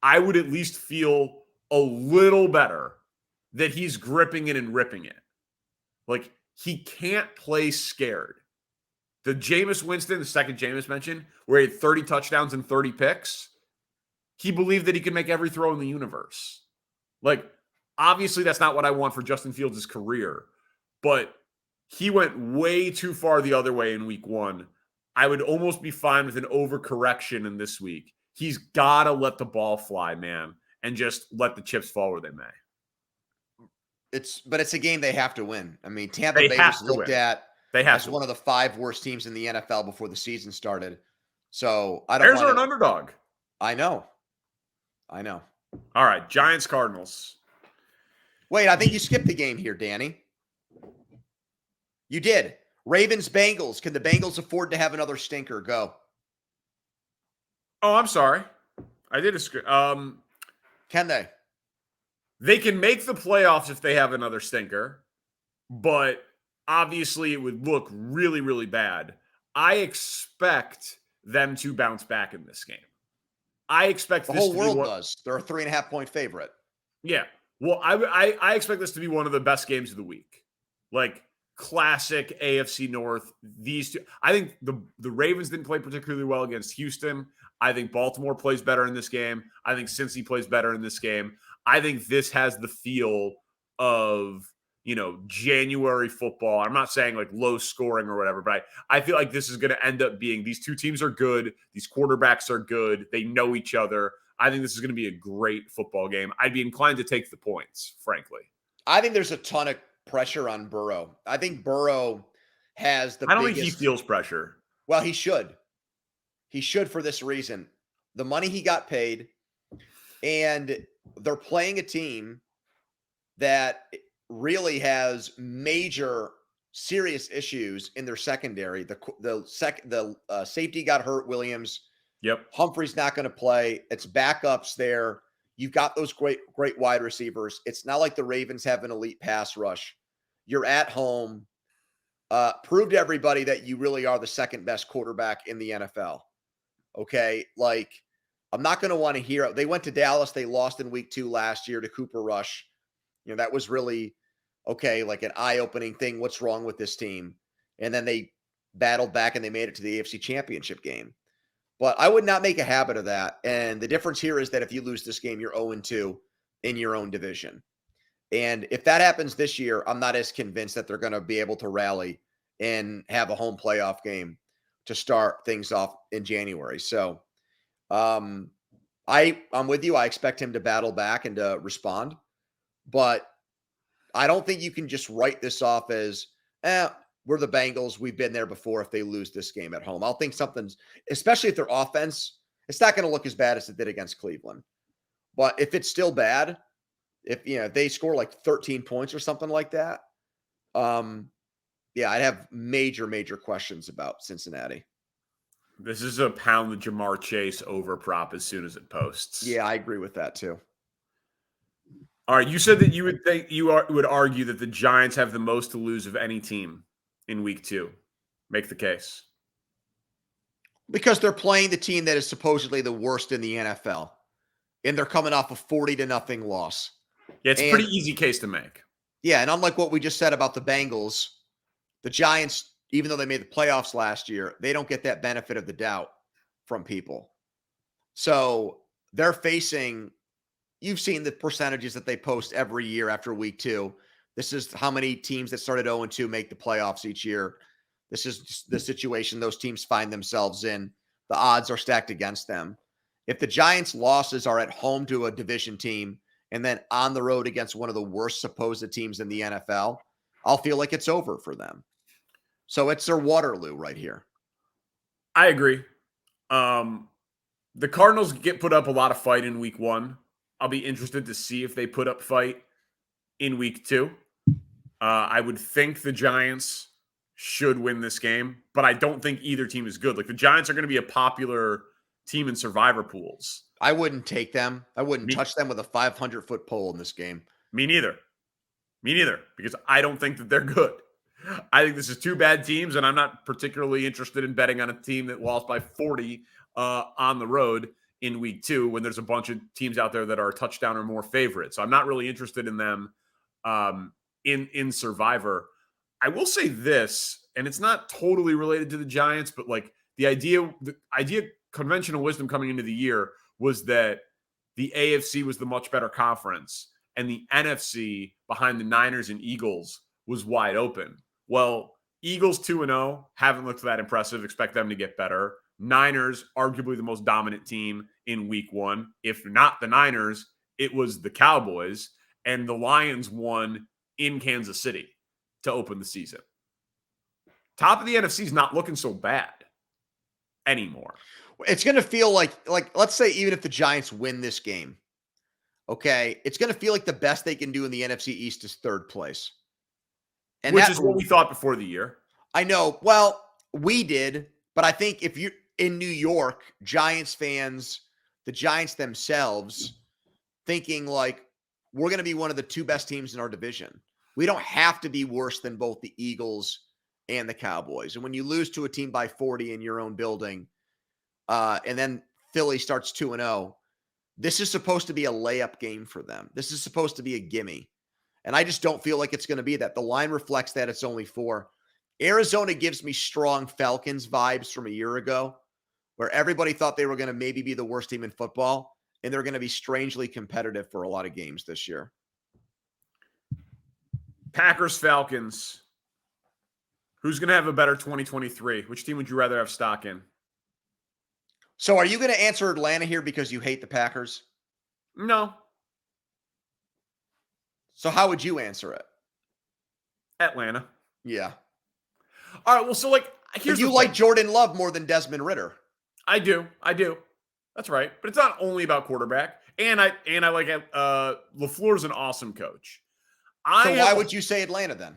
I would at least feel a little better that he's gripping it and ripping it. He can't play scared. The Jameis Winston, the second Jameis mentioned, where he had 30 touchdowns and 30 picks, he believed that he could make every throw in the universe. Obviously, that's not what I want for Justin Fields' career, but he went way too far the other way in week 1. I would almost be fine with an overcorrection in this week. He's got to let the ball fly, man, and just let the chips fall where they may. But it's a game they have to win. I mean, Tampa Bay was looked at as one of the 5 worst teams in the NFL before the season started. So I don't. Bears are an underdog. I know. All right, Giants Cardinals. Wait, I think you skipped the game here, Danny. You did. Ravens Bengals. Can the Bengals afford to have another stinker? Go. Oh, I'm sorry. I did a script. Can they? They can make the playoffs if they have another stinker, but obviously it would look really, really bad. I expect them to bounce back in this game. I expect the whole world does. They're a 3.5-point favorite. Yeah. Well, I expect this to be one of the best games of the week. Classic AFC North. These two. I think the Ravens didn't play particularly well against Houston. I think Baltimore plays better in this game. I think Cincy plays better in this game. I think this has the feel of, January football. I'm not saying low scoring or whatever, but I feel like this is going to end up being, these two teams are good. These quarterbacks are good. They know each other. I think this is going to be a great football game. I'd be inclined to take the points, frankly. I think there's a ton of pressure on Burrow. I think Burrow has the I don't think he feels pressure. Well, he should. He should for this reason. The money he got paid, And they're playing a team that really has major serious issues in their secondary. The safety got hurt, Williams. Yep. Humphrey's not going to play. It's backups there. You've got those great wide receivers. It's not like the Ravens have an elite pass rush. You're at home. Prove to everybody that you really are the second best quarterback in the NFL. Okay? Like, I'm not going to want to hear. They went to Dallas. They lost in week 2 last year to Cooper Rush. That was really, like an eye-opening thing. What's wrong with this team? And then they battled back and they made it to the AFC Championship game. But I would not make a habit of that. And the difference here is that if you lose this game, you're 0-2 in your own division. And if that happens this year, I'm not as convinced that they're going to be able to rally and have a home playoff game to start things off in January. So I'm with you. I expect him to battle back and to respond. But I don't think you can just write this off as, we're the Bengals. We've been there before if they lose this game at home. I'll think something's, especially if their offense, it's not going to look as bad as it did against Cleveland. But if it's still bad, if they score like 13 points or something like that, I'd have major, major questions about Cincinnati. This is a pound the Jamar Chase over prop as soon as it posts. Yeah, I agree with that too. All right, you said that you would argue that the Giants have the most to lose of any team in week 2. Make the case. Because they're playing the team that is supposedly the worst in the NFL. And they're coming off a 40-0 loss. Yeah, it's a pretty easy case to make. Yeah, and unlike what we just said about the Bengals, the Giants, even though they made the playoffs last year, they don't get that benefit of the doubt from people. So they're facing, you've seen the percentages that they post every year after week 2. This is how many teams that started 0-2 make the playoffs each year. This is the situation those teams find themselves in. The odds are stacked against them. If the Giants' losses are at home to a division team and then on the road against one of the worst supposed teams in the NFL, I'll feel like it's over for them. So it's their Waterloo right here. I agree. The Cardinals get put up a lot of fight in week 1. I'll be interested to see if they put up fight in week 2. I would think the Giants should win this game, but I don't think either team is good. Like, the Giants are going to be a popular team in survivor pools. I wouldn't take them. I wouldn't touch them with a 500-foot pole in this game. Me neither, because I don't think that they're good. I think this is 2 bad teams, and I'm not particularly interested in betting on a team that lost by 40 on the road in week 2 when there's a bunch of teams out there that are a touchdown or more favorites. So I'm not really interested in them in Survivor. I will say this, and it's not totally related to the Giants, but like the idea conventional wisdom coming into the year was that the AFC was the much better conference and the NFC behind the Niners and Eagles was wide open. Well, Eagles 2-0 haven't looked that impressive. Expect them to get better. Niners, arguably the most dominant team in week 1. If not the Niners, it was the Cowboys, and the Lions won in Kansas City to open the season. Top of the NFC is not looking so bad anymore. It's going to feel like let's say even if the Giants win this game, okay, it's going to feel like the best they can do in the NFC East is 3rd place. And which is what we thought before the year. I know. Well, we did, but I think if you're in New York, Giants fans, the Giants themselves, thinking like, we're going to be one of the 2 best teams in our division. We don't have to be worse than both the Eagles and the Cowboys. And when you lose to a team by 40 in your own building, and then Philly starts 2-0, this is supposed to be a layup game for them. This is supposed to be a gimme. And I just don't feel like it's going to be that. The line reflects that it's only 4. Arizona gives me strong Falcons vibes from a year ago, where everybody thought they were going to maybe be the worst team in football, and they're going to be strangely competitive for a lot of games this year. Packers, Falcons. Who's going to have a better 2023? Which team would you rather have stock in? So are you going to answer Atlanta here because you hate the Packers? No. So how would you answer it? Atlanta. Yeah. All right. Well, so like, here's you like Jordan Love more than Desmond Ritter. I do. That's right. But it's not only about quarterback. And I like LaFleur's an awesome coach. So why would you say Atlanta then?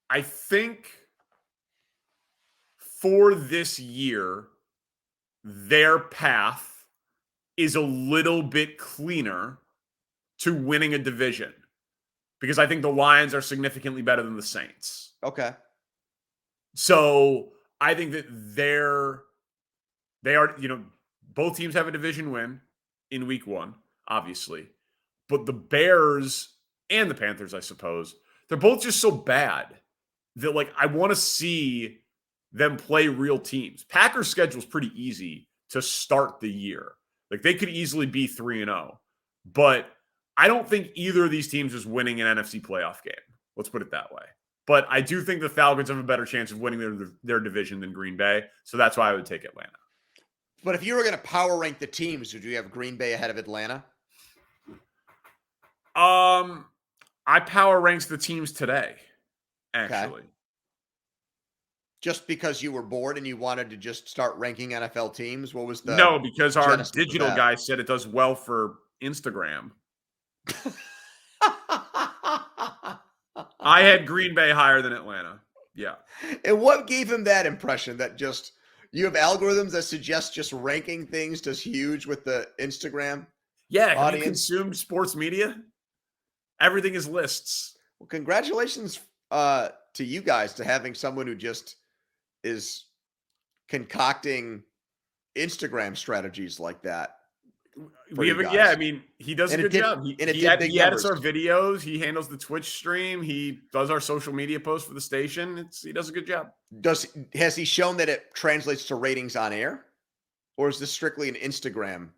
I think for this year, their path is a little bit cleaner to winning a division because I think the Lions are significantly better than the Saints. Okay. So I think that they are, both teams have a division win in week 1, obviously. But the Bears and the Panthers, I suppose, they're both just so bad that, like, I want to see them play real teams. Packers' schedule is pretty easy to start the year. Like, they could easily be 3-0. But I don't think either of these teams is winning an NFC playoff game. Let's put it that way. But I do think the Falcons have a better chance of winning their division than Green Bay. So that's why I would take Atlanta. But if you were going to power rank the teams, would you have Green Bay ahead of Atlanta? I power ranks the teams today, actually. Okay. Just because you were bored and you wanted to just start ranking NFL teams? What was the No, because our digital guy said it does well for Instagram. I had Green Bay higher than Atlanta. Yeah. And what gave him that impression that just you have algorithms that suggest just ranking things just huge with the Instagram? Yeah. Have you consumed sports media? Everything is lists. Well, congratulations to you guys to having someone who just is concocting Instagram strategies like that. I mean, he does a good job. He edits our videos. He handles the Twitch stream. He does our social media posts for the station. He does a good job. Has he shown that it translates to ratings on air, or is this strictly an Instagram?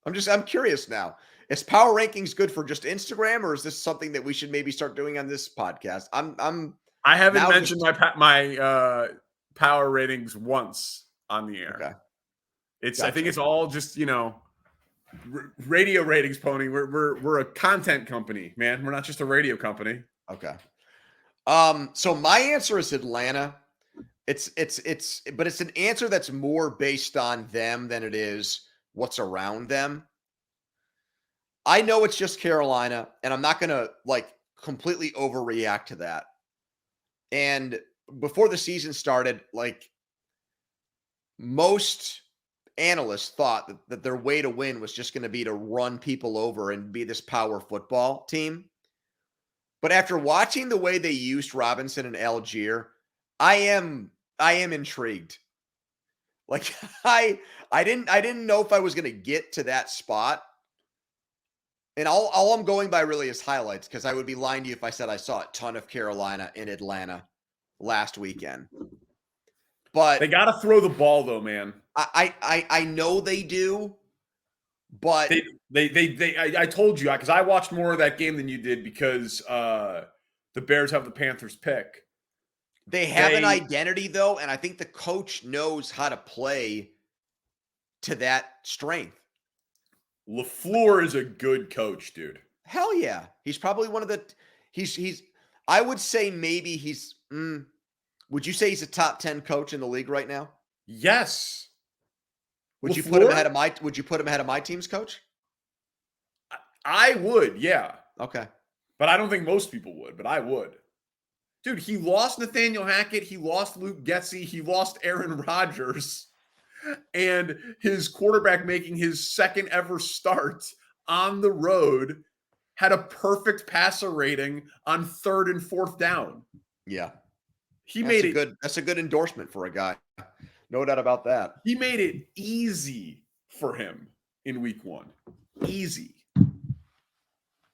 I'm curious now. Is power rankings good for just Instagram, or is this something that we should maybe start doing on this podcast? I haven't mentioned my power ratings once on the air. Okay. I think it's all just, radio ratings, Poni. We're a content company, man. We're not just a radio company. Okay. So my answer is Atlanta. But it's an answer that's more based on them than it is what's around them. I know it's just Carolina, and I'm not going to completely overreact to that. And before the season started, most analysts thought that their way to win was just going to be to run people over and be this power football team. But after watching the way they used Robinson and Algier, I am intrigued. I didn't know if I was going to get to that spot. And all I'm going by really is highlights, because I would be lying to you if I said I saw a ton of Carolina in Atlanta last weekend. But they got to throw the ball, though, man. I know they do, but I told you, because I watched more of that game than you did, because the Bears have the Panthers pick. They have an identity, though, and I think the coach knows how to play to that strength. LaFleur is a good coach, dude. Hell yeah. He's probably one of the I would say maybe he's would you say he's a top 10 coach in the league right now? Yes. Would you put him ahead of my team's coach? I would, yeah. Okay. But I don't think most people would, but I would. Dude, he lost Nathaniel Hackett, he lost Luke Getsy, he lost Aaron Rodgers. And his quarterback making his second ever start on the road had a perfect passer rating on 3rd and 4th down. Yeah. That's a good endorsement for a guy. No doubt about that. He made it easy for him in week 1. Easy.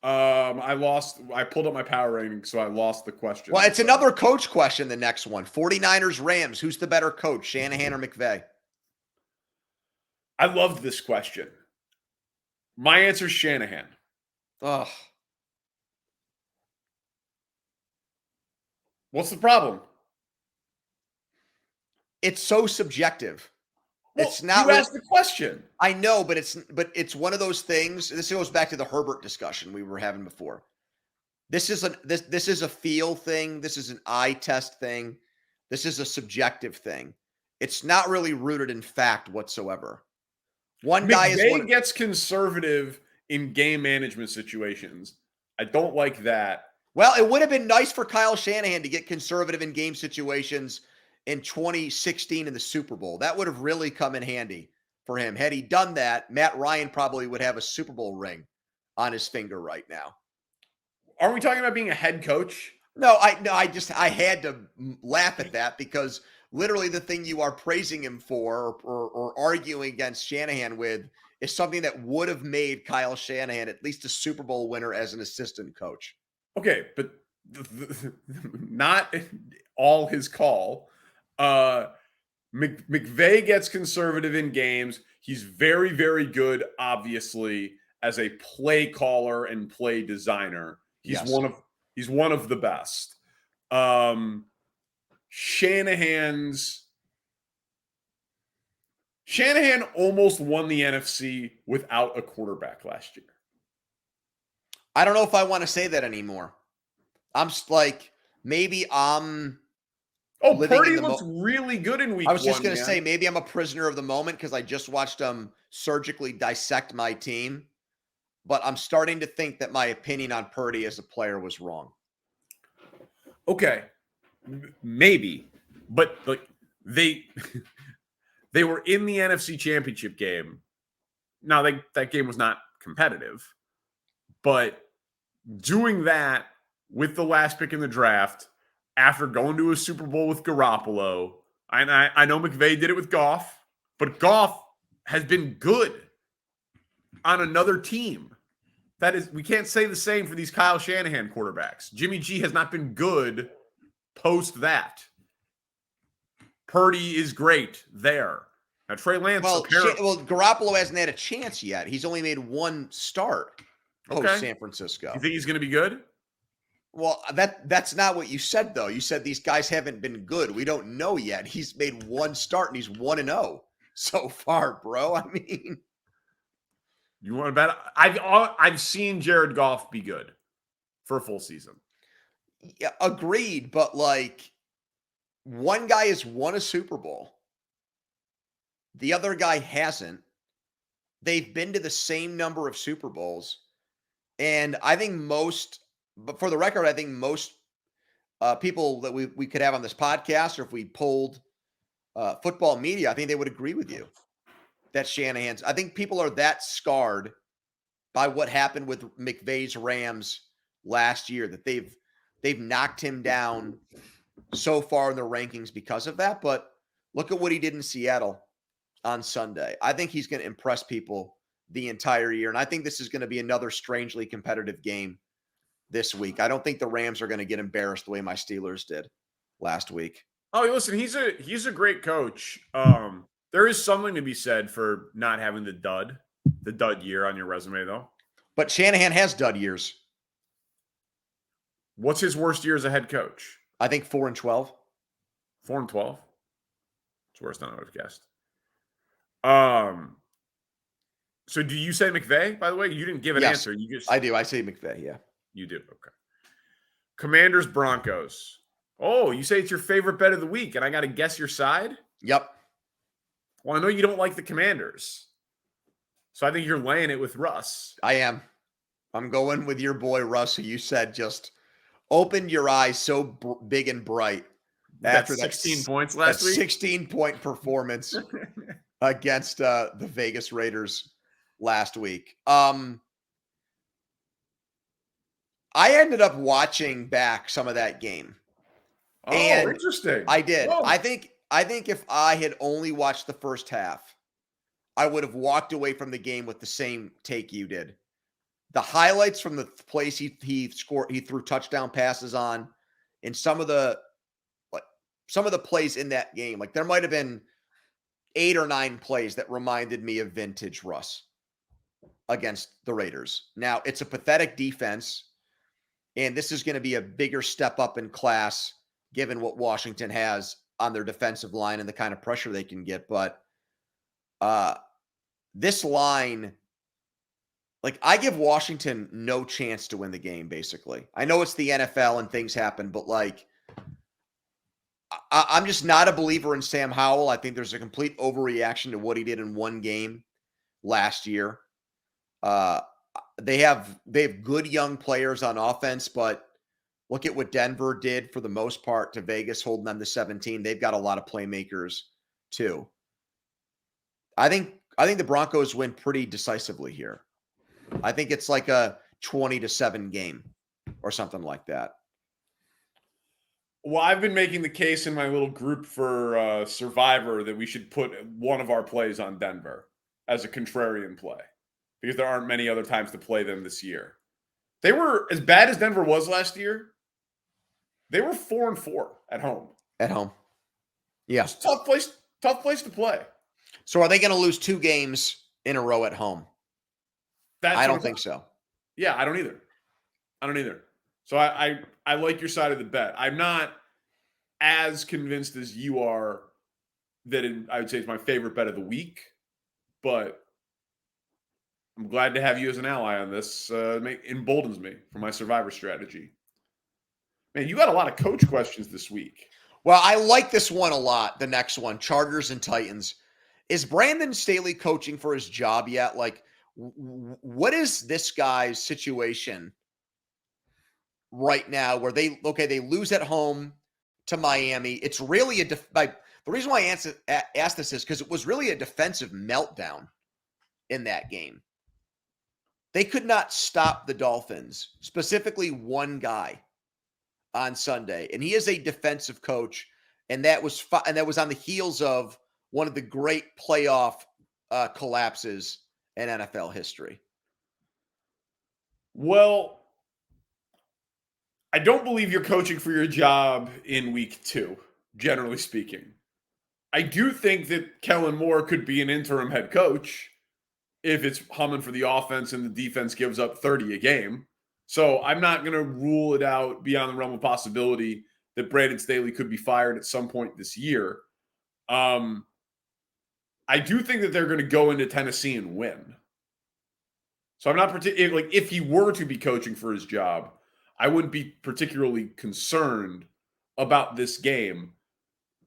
I pulled up my power rating, so I lost the question. Well, it's another coach question, the next one. 49ers Rams. Who's the better coach, Shanahan or McVay? I loved this question. My answer is Shanahan. Ugh. What's the problem? It's so subjective. Well, it's not. You asked the question. I know, but it's one of those things. This goes back to the Herbert discussion we were having before. This is a feel thing. This is an eye test thing. This is a subjective thing. It's not really rooted in fact whatsoever. One guy McVay gets conservative in game management situations. I don't like that. Well, it would have been nice for Kyle Shanahan to get conservative in game situations in 2016 in the Super Bowl. That would have really come in handy for him. Had he done that, Matt Ryan probably would have a Super Bowl ring on his finger right now. Are we talking about being a head coach? No, I had to laugh at that because literally the thing you are praising him for or arguing against Shanahan with is something that would have made Kyle Shanahan at least a Super Bowl winner as an assistant coach. Okay, but not all his call. McVay gets conservative in games. He's very, very good, obviously, as a play caller and play designer. He's one of the best. Shanahan almost won the NFC without a quarterback last year. I don't know if I want to say that anymore. I'm just like, maybe I'm. Oh, Purdy looks really good in week 1. I was just going to say, maybe I'm a prisoner of the moment because I just watched them surgically dissect my team. But I'm starting to think that my opinion on Purdy as a player was wrong. Okay, maybe. But like they were in the NFC Championship game. Now, that game was not competitive. But doing that with the last pick in the draft after going to a Super Bowl with Garoppolo, and I know McVay did it with Goff, but Goff has been good on another team. We can't say the same for these Kyle Shanahan quarterbacks. Jimmy G has not been good post that. Purdy is great there. Now, Trey Lance. Well, Garoppolo hasn't had a chance yet. He's only made one start. San Francisco. You think he's going to be good? Well, that's not what you said, though. You said these guys haven't been good. We don't know yet. He's made one start, and he's 1-0 so far, bro. I mean, you want to bet? I've seen Jared Goff be good for a full season. Yeah, agreed. But like, one guy has won a Super Bowl. The other guy hasn't. They've been to the same number of Super Bowls. And I think but for the record, I think most people that we could have on this podcast, or if we polled football media, I think they would agree with you that Shanahan's. I think people are that scarred by what happened with McVay's Rams last year that they've knocked him down so far in the rankings because of that. But look at what he did in Seattle on Sunday. I think he's going to impress people the entire year. And I think this is going to be another strangely competitive game this week. I don't think the Rams are going to get embarrassed the way my Steelers did last week. Oh, listen, he's a great coach. There is something to be said for not having the dud year on your resume, though. But Shanahan has dud years. What's his worst year as a head coach? I think 4-12. 4-12? It's worse than I would have guessed. So do you say McVay, by the way? You didn't give an answer. I do. I say McVay, yeah. You do. Okay. Commanders, Broncos. Oh, you say it's your favorite bet of the week, and I got to guess your side? Yep. Well, I know you don't like the Commanders. So I think you're laying it with Russ. I am. I'm going with your boy Russ, who you said just opened your eyes so big and bright after that 16 points last week. 16-point performance against the Vegas Raiders last week. I ended up watching back some of that game. Oh, interesting. I did. Whoa. I think if I had only watched the first half, I would have walked away from the game with the same take you did. The highlights from the plays he threw touchdown passes on, and some of the plays in that game, like there might have been 8 or 9 plays that reminded me of vintage Russ against the Raiders. Now, it's a pathetic defense, and this is going to be a bigger step up in class given what Washington has on their defensive line and the kind of pressure they can get. But this line, like, I give Washington no chance to win the game, basically. I know it's the NFL and things happen, but like, I'm just not a believer in Sam Howell. I think there's a complete overreaction to what he did in one game. last year. They have good young players on offense, but look at what Denver did for the most part to Vegas, holding them to 17. They've got a lot of playmakers too. I think the Broncos win pretty decisively here. I think it's like a 20-7 game or something like that. Well, I've been making the case in my little group for Survivor that we should put one of our plays on Denver as a contrarian play because there aren't many other times to play them this year. They were as bad as Denver was last year. They were 4-4 at home. At home, yeah, it's a tough place to play. So, are they going to lose 2 games in a row at home? I don't think so. Yeah, I don't either. So I like your side of the bet. I'm not as convinced as you are that I would say it's my favorite bet of the week, but I'm glad to have you as an ally on this. Emboldens me for my Survivor strategy. Man, you got a lot of coach questions this week. Well, I like this one a lot. The next one, Chargers and Titans. Is Brandon Staley coaching for his job yet? Like, what is this guy's situation right now where they lose at home to Miami? It's really the reason why I asked this is because it was really a defensive meltdown in that game. They could not stop the Dolphins, specifically one guy on Sunday, and he is a defensive coach, and that was on the heels of one of the great playoff collapses in NFL history. Well, I don't believe you're coaching for your job in week 2, generally speaking. I do think that Kellen Moore could be an interim head coach if it's humming for the offense and the defense gives up 30 a game. So I'm not going to rule it out beyond the realm of possibility that Brandon Staley could be fired at some point this year. I do think that they're going to go into Tennessee and win. So I'm not particularly like if he were to be coaching for his job, I wouldn't be particularly concerned about this game.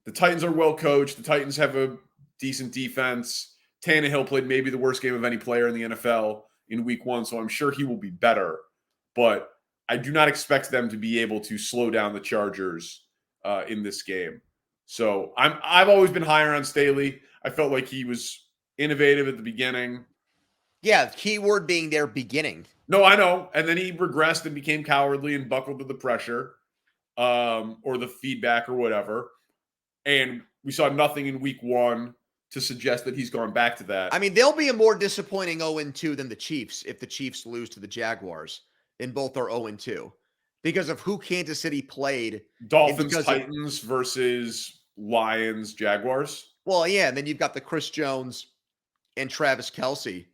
The Titans are well coached. The Titans have a decent defense. Tannehill played maybe the worst game of any player in the NFL in week 1, so I'm sure he will be better. But I do not expect them to be able to slow down the Chargers in this game. So I've always been higher on Staley. I felt like he was innovative at the beginning. Yeah, key word being their beginning. No, I know. And then he regressed and became cowardly and buckled to the pressure or the feedback or whatever. And we saw nothing in week 1 to suggest that he's gone back to that. I mean, they'll be a more disappointing 0-2 than the Chiefs if the Chiefs lose to the Jaguars in both are 0-2 because of who Kansas City played. Dolphins, Titans versus Lions, Jaguars. Well, yeah, and then you've got the Chris Jones and Travis Kelce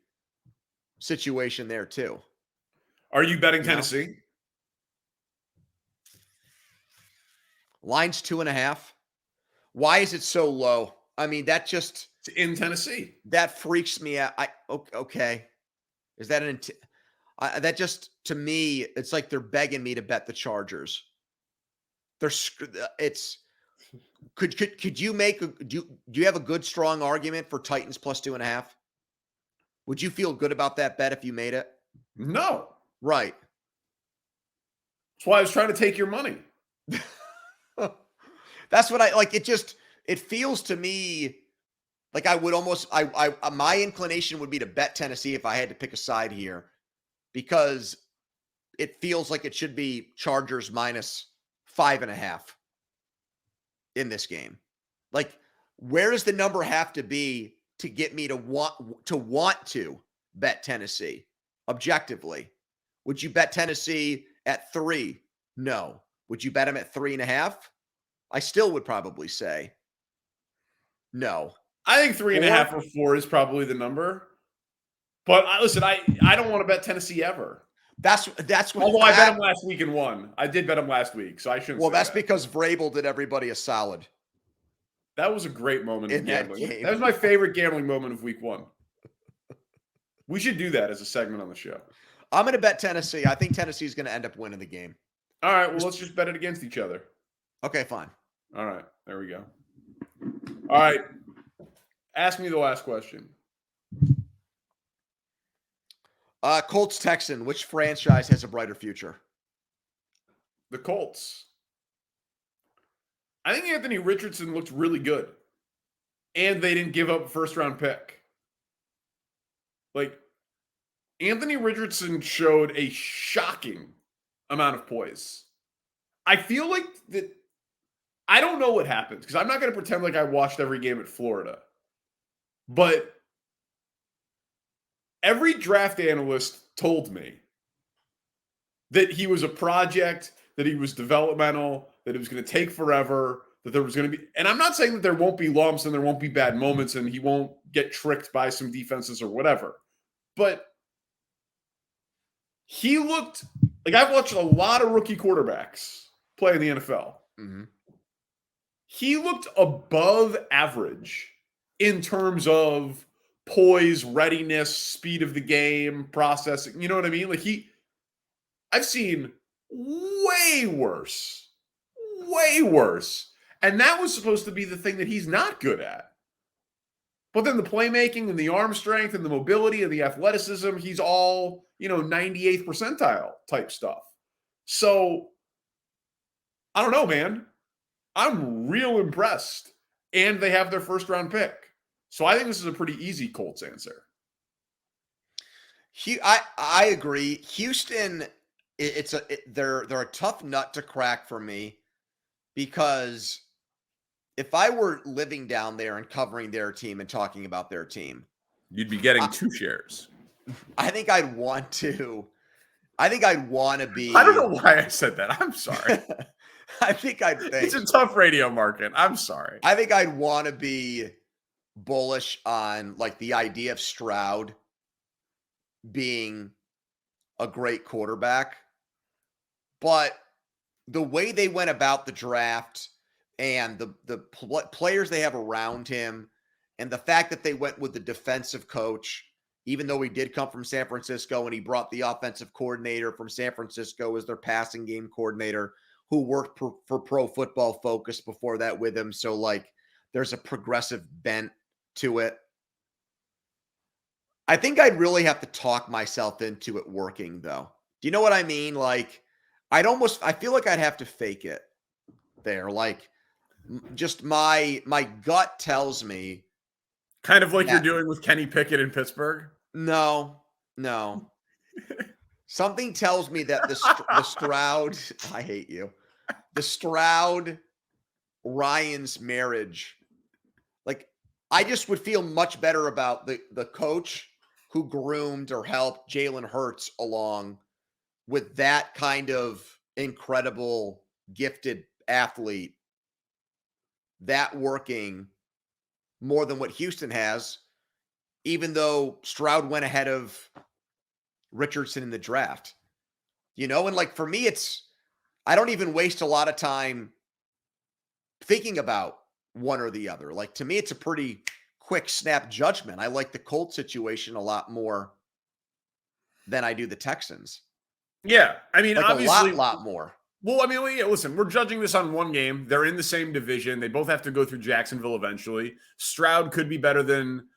situation there too. Are you betting Tennessee? Line's 2.5. Why is it so low? I mean, that just it's in Tennessee. That freaks me out. Okay. Is that that just to me? It's like they're begging me to bet the Chargers. Could you make do you have a good strong argument for Titans plus 2.5? Would you feel good about that bet if you made it? No. Right. That's why I was trying to take your money. That's what I like. It feels to me like I would almost, my inclination would be to bet Tennessee if I had to pick a side here because it feels like it should be Chargers minus 5.5 in this game. Like, where does the number have to be to get me to want to bet Tennessee objectively? Would you bet Tennessee at 3? No. Would you bet them at 3.5? I still would probably say no. I think 3.5 or 4 is probably the number. But listen, I don't want to bet Tennessee ever. That's what. Although I bet them last week and won. I did bet them last week, so I shouldn't. Well, that's because Vrabel did everybody a solid. That was a great moment in gambling. That game. That was my favorite gambling moment of week 1. We should do that as a segment on the show. I'm going to bet Tennessee. I think Tennessee's going to end up winning the game. All right, well, let's just bet it against each other. Okay, fine. All right, there we go. All right, ask me the last question. Colts Texan, which franchise has a brighter future? The Colts. I think Anthony Richardson looked really good. And they didn't give up a first-round pick. Like, Anthony Richardson showed a shocking amount of poise. I feel like that. I don't know what happens because I'm not going to pretend like I watched every game at Florida. But every draft analyst told me that he was a project, that he was developmental, that it was going to take forever, that there was going to be, and I'm not saying that there won't be lumps and there won't be bad moments and he won't get tricked by some defenses or whatever. But he looked like, I've watched a lot of rookie quarterbacks play in the NFL. Mm-hmm. He looked above average in terms of poise, readiness, speed of the game, processing. You know what I mean? Like I've seen way worse. And that was supposed to be the thing that he's not good at. But then the playmaking and the arm strength and the mobility and the athleticism, he's all, 98th percentile type stuff. So I don't know, man. I'm real impressed. And they have their first round pick. So I think this is a pretty easy Colts answer. I agree. Houston, they're a tough nut to crack for me because if I were living down there and covering their team and talking about their team, you'd be getting 2 shares. I think I'd want to be. I don't know why I said that. I'm sorry. It's a tough radio market. I'm sorry. I think I'd want to be bullish on like the idea of Stroud being a great quarterback. But the way they went about the draft and the players they have around him and the fact that they went with the defensive coach, even though he did come from San Francisco and he brought the offensive coordinator from San Francisco as their passing game coordinator who worked for Pro Football Focus before that with him. So like there's a progressive bent to it. I think I'd really have to talk myself into it working though. Do you know what I mean? Like I feel like I'd have to fake it there. Like just my gut tells me. Kind of like you're doing with Kenny Pickett in Pittsburgh? No. Something tells me that the Stroud, I hate you. The Stroud-Ryans marriage, like I just would feel much better about the coach who groomed or helped Jalen Hurts along with that kind of incredible, gifted athlete, that working more than what Houston has, even though Stroud went ahead of Richardson in the draft. And like for me, I don't even waste a lot of time thinking about one or the other. Like to me, it's a pretty quick snap judgment. I like the Colts situation a lot more than I do the Texans. Yeah. I mean, like obviously a lot more. Well, I mean, listen, we're judging this on one game. They're in the same division. They both have to go through Jacksonville eventually. Stroud could be better than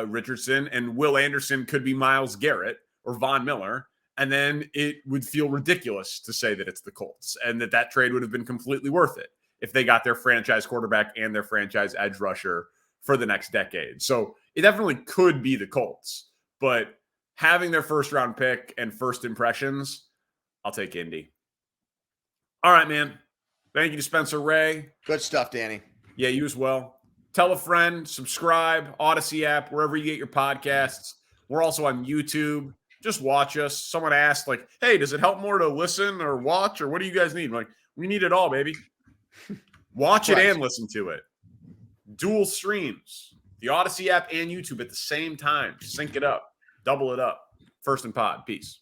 Richardson, and Will Anderson could be Myles Garrett or Von Miller. And then it would feel ridiculous to say that it's the Colts and that trade would have been completely worth it if they got their franchise quarterback and their franchise edge rusher for the next decade. So it definitely could be the Colts. But having their first round pick and first impressions, I'll take Indy. All right, man. Thank you to Spencer Ray. Good stuff, Danny. Yeah, you as well. Tell a friend, subscribe, Odyssey app, wherever you get your podcasts. We're also on YouTube. Just watch us. Someone asked, like, hey, does it help more to listen or watch, or what do you guys need? I'm like, we need it all, baby. Watch it and listen to it. Dual streams. The Odyssey app and YouTube at the same time. Sync it up. Double it up. First and Pod. Peace.